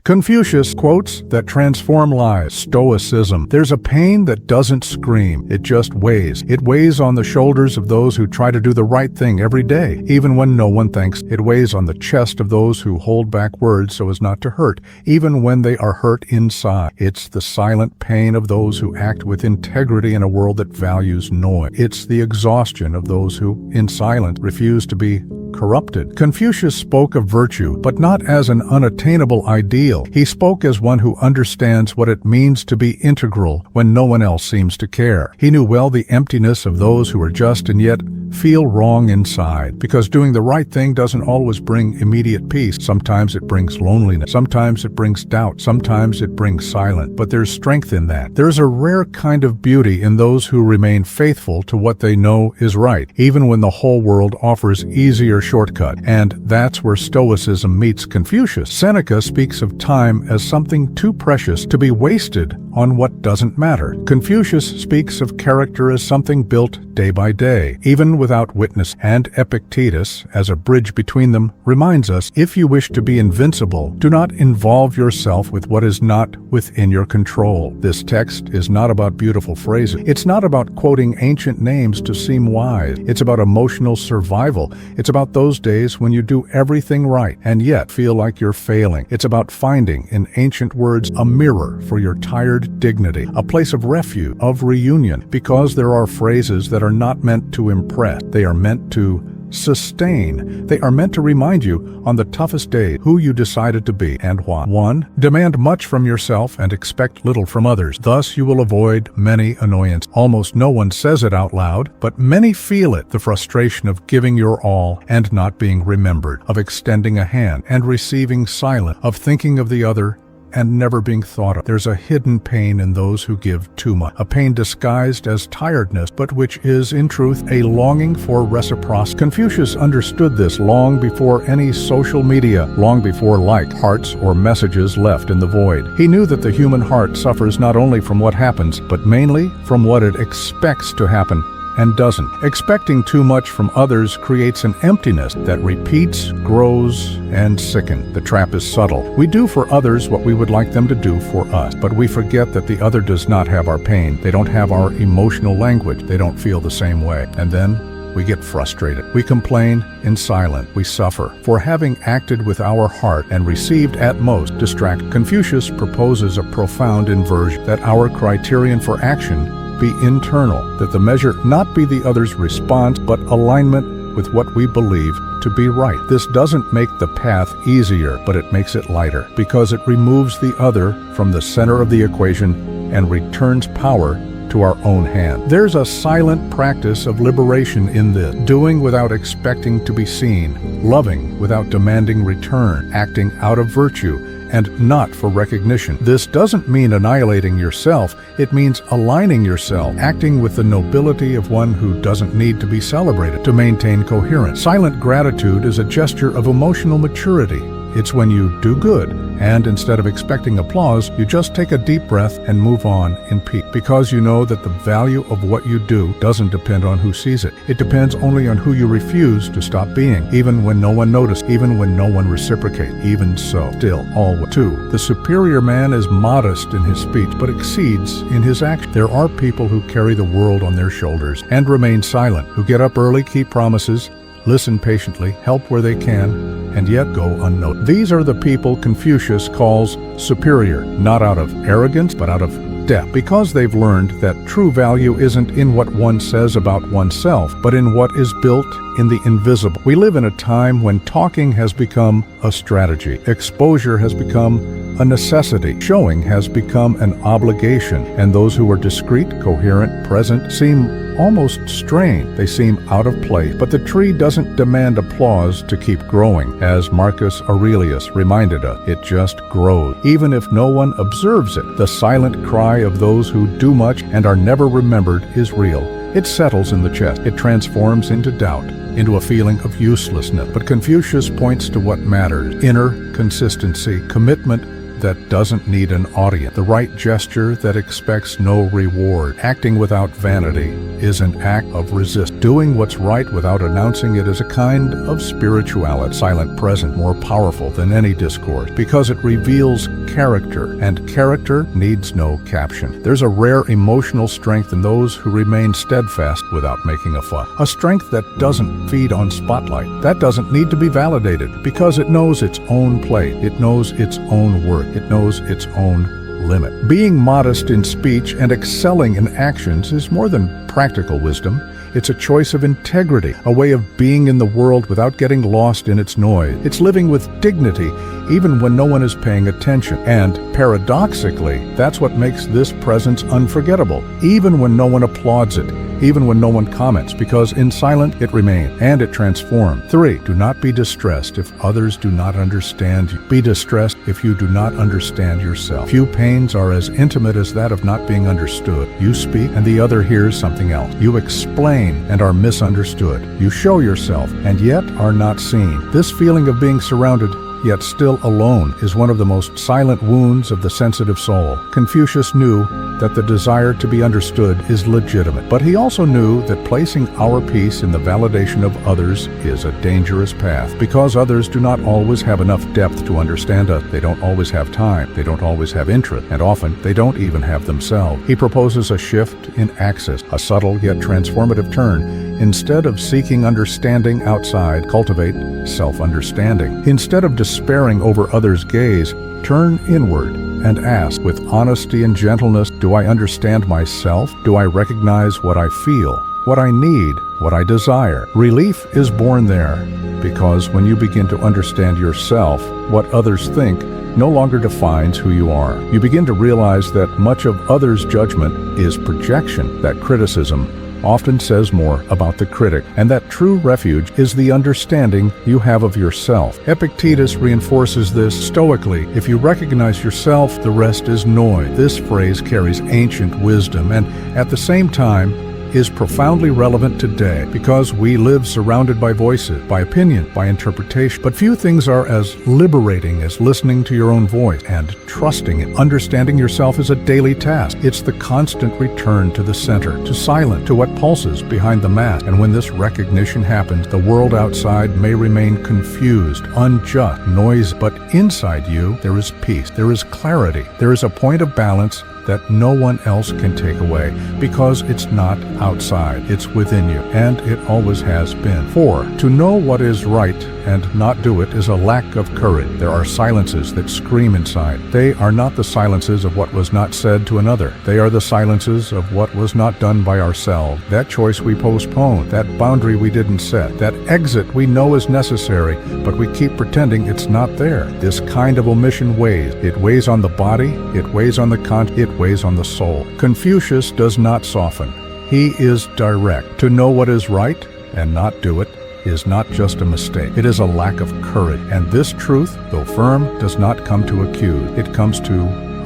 Confucius quotes that transform lives. Stoicism. There's a pain that doesn't scream. It just weighs. It weighs on the shoulders of those who try to do the right thing every day, even when no one thinks. It weighs on the chest of those who hold back words so as not to hurt, even when they are hurt inside. It's the silent pain of those who act with integrity in a world that values noise. It's the exhaustion of those who, in silence, refuse to be corrupted. Confucius spoke of virtue, but not as an unattainable ideal. He spoke as one who understands what it means to be integral when no one else seems to care. He knew well the emptiness of those who are just and yet feel wrong inside, because doing the right thing doesn't always bring immediate peace. Sometimes it brings loneliness. Sometimes it brings doubt. Sometimes it brings silence. But there's strength in that. There's a rare kind of beauty in those who remain faithful to what they know is right, even when the whole world offers easier shortcut. And that's where Stoicism meets Confucius. Seneca speaks of time as something too precious to be wasted on what doesn't matter. Confucius speaks of character as something built day by day, even without witness. And Epictetus, as a bridge between them, reminds us, if you wish to be invincible, do not involve yourself with what is not within your control. This text is not about beautiful phrases. It's not about quoting ancient names to seem wise. It's about emotional survival. It's about those days when you do everything right and yet feel like you're failing. It's about finding, in ancient words, a mirror for your tired dignity, a place of refuge, of reunion, because there are phrases that are not meant to impress. They are meant to sustain. They are meant to remind you on the toughest day who you decided to be and why. 1. Demand much from yourself and expect little from others. Thus you will avoid many annoyances. Almost no one says it out loud, but many feel it, the frustration of giving your all and not being remembered, of extending a hand and receiving silence, of thinking of the other and never being thought of. There's a hidden pain in those who give too much, a pain disguised as tiredness, but which is, in truth, a longing for reciprocity. Confucius understood this long before any social media, long before hearts or messages left in the void. He knew that the human heart suffers not only from what happens, but mainly from what it expects to happen and doesn't. Expecting too much from others creates an emptiness that repeats, grows, and sickens. The trap is subtle. We do for others what we would like them to do for us, but we forget that the other does not have our pain. They don't have our emotional language. They don't feel the same way. And then we get frustrated. We complain in silence. We suffer for having acted with our heart and received at most distraction. Confucius proposes a profound inversion, that our criterion for action be internal, that the measure not be the other's response, but alignment with what we believe to be right. This doesn't make the path easier, but it makes it lighter, because it removes the other from the center of the equation and returns power to our own hand. There's a silent practice of liberation in this, doing without expecting to be seen, loving without demanding return, acting out of virtue and not for recognition. This doesn't mean annihilating yourself. It means aligning yourself, acting with the nobility of one who doesn't need to be celebrated to maintain coherence. Silent gratitude is a gesture of emotional maturity. It's when you do good, and instead of expecting applause, you just take a deep breath and move on in peace, because you know that the value of what you do doesn't depend on who sees it. It depends only on who you refuse to stop being, even when no one noticed, even when no one reciprocates. Even so, still, always. 2. The superior man is modest in his speech, but exceeds in his action. There are people who carry the world on their shoulders and remain silent, who get up early, keep promises, listen patiently, help where they can, and yet go unnoticed. These are the people Confucius calls superior, not out of arrogance, but out of depth, because they've learned that true value isn't in what one says about oneself, but in what is built in the invisible. We live in a time when talking has become a strategy, exposure has become a necessity, showing has become an obligation, and those who are discreet, coherent, present seem almost strained. They seem out of place. But the tree doesn't demand applause to keep growing. As Marcus Aurelius reminded us, it just grows. Even if no one observes it, the silent cry of those who do much and are never remembered is real. It settles in the chest. It transforms into doubt, into a feeling of uselessness. But Confucius points to what matters: inner consistency, commitment that doesn't need an audience, the right gesture that expects no reward. Acting without vanity is an act of resistance. Doing what's right without announcing it is a kind of spirituality, silent present, more powerful than any discourse, because it reveals character, and character needs no caption. There's a rare emotional strength in those who remain steadfast without making a fuss. A strength that doesn't feed on spotlight, that doesn't need to be validated, because it knows its own plate, it knows its own worth, it knows its own limit. Being modest in speech and excelling in actions is more than practical wisdom. It's a choice of integrity, a way of being in the world without getting lost in its noise. It's living with dignity, even when no one is paying attention. And paradoxically, that's what makes this presence unforgettable, even when no one applauds it, even when no one comments, because in silence it remains, and it transforms. 3. Do not be distressed if others do not understand you. Be distressed if you do not understand yourself. Few pains are as intimate as that of not being understood. You speak, and the other hears something else. You explain and are misunderstood. You show yourself, and yet are not seen. This feeling of being surrounded yet still alone is one of the most silent wounds of the sensitive soul. Confucius knew that the desire to be understood is legitimate, but he also knew that placing our peace in the validation of others is a dangerous path, because others do not always have enough depth to understand us. They don't always have time, they don't always have interest, and often they don't even have themselves. He proposes a shift in access, a subtle yet transformative turn. Instead of seeking understanding outside, cultivate self-understanding. Instead of despairing over others' gaze, turn inward and ask with honesty and gentleness, do I understand myself? Do I recognize what I feel, what I need, what I desire? Relief is born there, because when you begin to understand yourself, what others think no longer defines who you are. You begin to realize that much of others' judgment is projection, that criticism often says more about the critic, and that true refuge is the understanding you have of yourself. Epictetus reinforces this stoically: if you recognize yourself, the rest is noise. This phrase carries ancient wisdom and, at the same time, is profoundly relevant today, because we live surrounded by voices, by opinion, by interpretation. But few things are as liberating as listening to your own voice and trusting it. Understanding yourself is a daily task. It's the constant return to the center, to silence, to what pulses behind the mask. And when this recognition happens, the world outside may remain confused, unjust, noisy, but inside you there is peace, there is clarity, there is a point of balance that no one else can take away, because it's not outside, it's within you, and it always has been. 4. To know what is right and not do it is a lack of courage. There are silences that scream inside. They are not the silences of what was not said to another. They are the silences of what was not done by ourselves. That choice we postponed, that boundary we didn't set, that exit we know is necessary, but we keep pretending it's not there. This kind of omission weighs. It weighs on the body, it weighs on the conscience, it weighs on the soul. Confucius does not soften. He is direct. To know what is right and not do it is not just a mistake. It is a lack of courage. And this truth, though firm, does not come to accuse. It comes to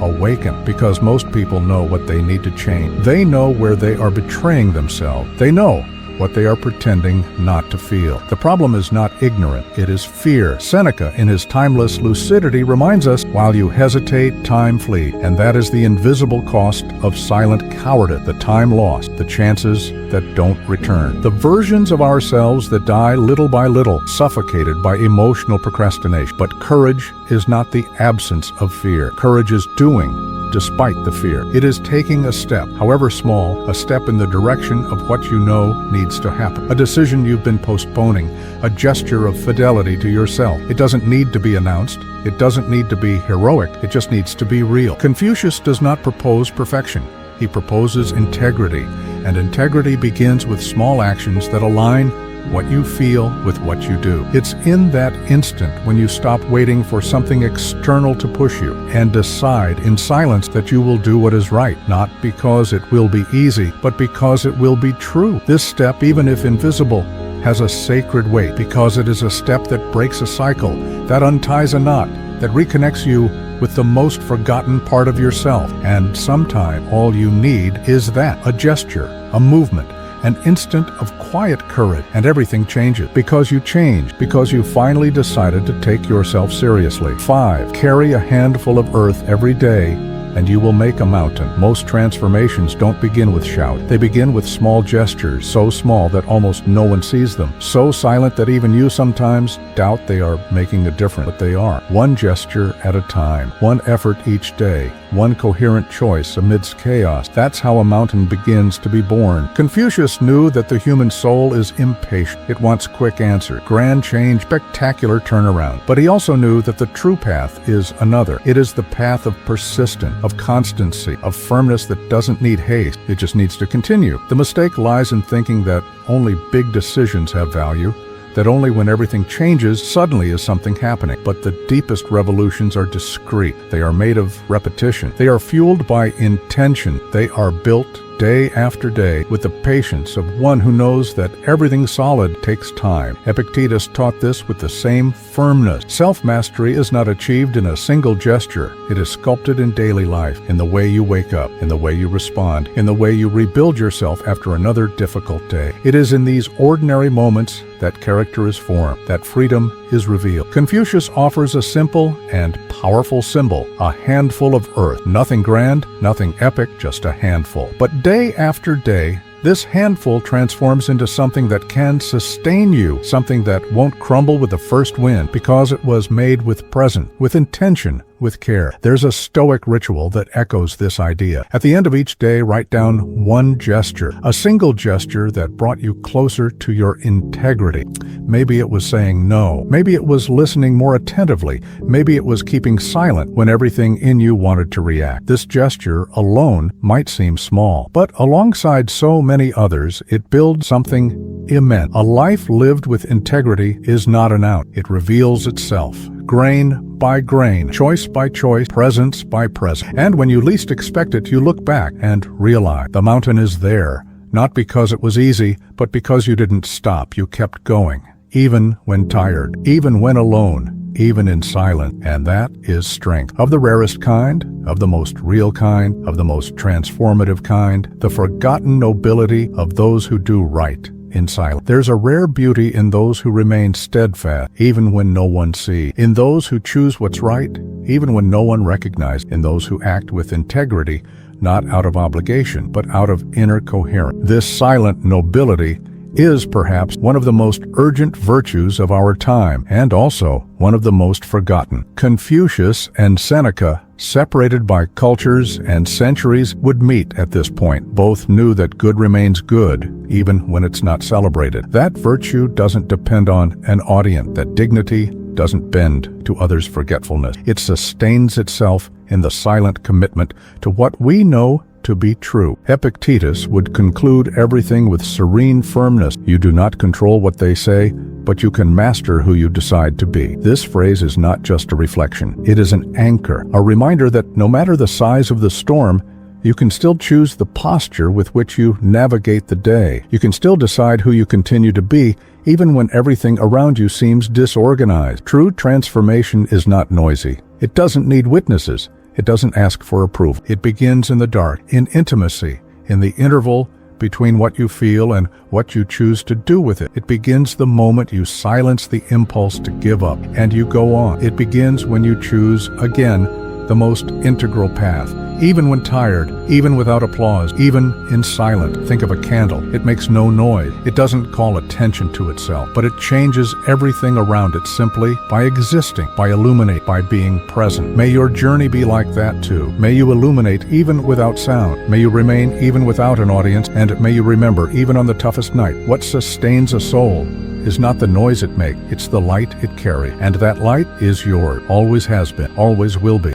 awaken, because most people know what they need to change. They know where they are betraying themselves. They know what they are pretending not to feel. The problem is not ignorance, it is fear. Seneca, in his timeless lucidity, reminds us, while you hesitate, time flees, and that is the invisible cost of silent cowardice, the time lost, the chances that don't return. The versions of ourselves that die little by little, suffocated by emotional procrastination. But courage is not the absence of fear. Courage is doing despite the fear. It is taking a step, however small, a step in the direction of what you know needs to happen. A decision you've been postponing, a gesture of fidelity to yourself. It doesn't need to be announced. It doesn't need to be heroic. It just needs to be real. Confucius does not propose perfection. He proposes integrity, and integrity begins with small actions that align what you feel with what you do. It's in that instant when you stop waiting for something external to push you and decide in silence that you will do what is right, not because it will be easy, but because it will be true. This step, even if invisible, has a sacred weight, because it is a step that breaks a cycle, that unties a knot, that reconnects you with the most forgotten part of yourself. And sometime all you need is that, a gesture, a movement, an instant of quiet courage, and everything changes. Because you changed, because you finally decided to take yourself seriously. 5. Carry a handful of earth every day and you will make a mountain. Most transformations don't begin with shout. They begin with small gestures, so small that almost no one sees them, so silent that even you sometimes doubt they are making a difference, but they are. One gesture at a time, one effort each day, one coherent choice amidst chaos. That's how a mountain begins to be born. Confucius knew that the human soul is impatient. It wants quick answer, grand change, spectacular turnaround. But he also knew that the true path is another. It is the path of persistence, of constancy, of firmness that doesn't need haste. It just needs to continue. The mistake lies in thinking that only big decisions have value, that only when everything changes, suddenly is something happening. But the deepest revolutions are discreet. They are made of repetition. They are fueled by intention. They are built day after day with the patience of one who knows that everything solid takes time. Epictetus taught this with the same firmness. Self-mastery is not achieved in a single gesture. It is sculpted in daily life, in the way you wake up, in the way you respond, in the way you rebuild yourself after another difficult day. It is in these ordinary moments that character is formed, that freedom is revealed. Confucius offers a simple and powerful symbol, a handful of earth. Nothing grand, nothing epic, just a handful. But day after day, this handful transforms into something that can sustain you, something that won't crumble with the first wind, because it was made with presence, with intention, with care. There's a Stoic ritual that echoes this idea. At the end of each day, write down one gesture, a single gesture that brought you closer to your integrity. Maybe it was saying no. Maybe it was listening more attentively. Maybe it was keeping silent when everything in you wanted to react. This gesture alone might seem small, but alongside so many others, it builds something immense. A life lived with integrity is not an out. It reveals itself, grain by grain, choice by choice, presence by presence. And when you least expect it, you look back and realize the mountain is there, not because it was easy, but because you didn't stop. You kept going, even when tired, even when alone, even in silence. And that is strength. Of the rarest kind, of the most real kind, of the most transformative kind, the forgotten nobility of those who do right in silence. There's a rare beauty in those who remain steadfast, even when no one sees, in those who choose what's right, even when no one recognizes, in those who act with integrity, not out of obligation, but out of inner coherence. This silent nobility is perhaps one of the most urgent virtues of our time, and also one of the most forgotten. Confucius and Seneca, separated by cultures and centuries, would meet at this point. Both knew that good remains good, even when it's not celebrated. That virtue doesn't depend on an audience. That dignity doesn't bend to others' forgetfulness. It sustains itself in the silent commitment to what we know to be true. Epictetus would conclude everything with serene firmness. You do not control what they say, but you can master who you decide to be. This phrase is not just a reflection. It is an anchor, a reminder that no matter the size of the storm, you can still choose the posture with which you navigate the day. You can still decide who you continue to be, even when everything around you seems disorganized. True transformation is not noisy. It doesn't need witnesses. It doesn't ask for approval. It begins in the dark, in intimacy, in the interval between what you feel and what you choose to do with it. It begins the moment you silence the impulse to give up, and you go on. It begins when you choose, again, the most integral path, even when tired, even without applause, even in silence. Think of a candle. It makes no noise. It doesn't call attention to itself, but it changes everything around it simply by existing, by illuminating, by being present. May your journey be like that too. May you illuminate even without sound. May you remain even without an audience, and may you remember, even on the toughest night, what sustains a soul is not the noise it makes, it's the light it carries. And that light is yours, always has been, always will be.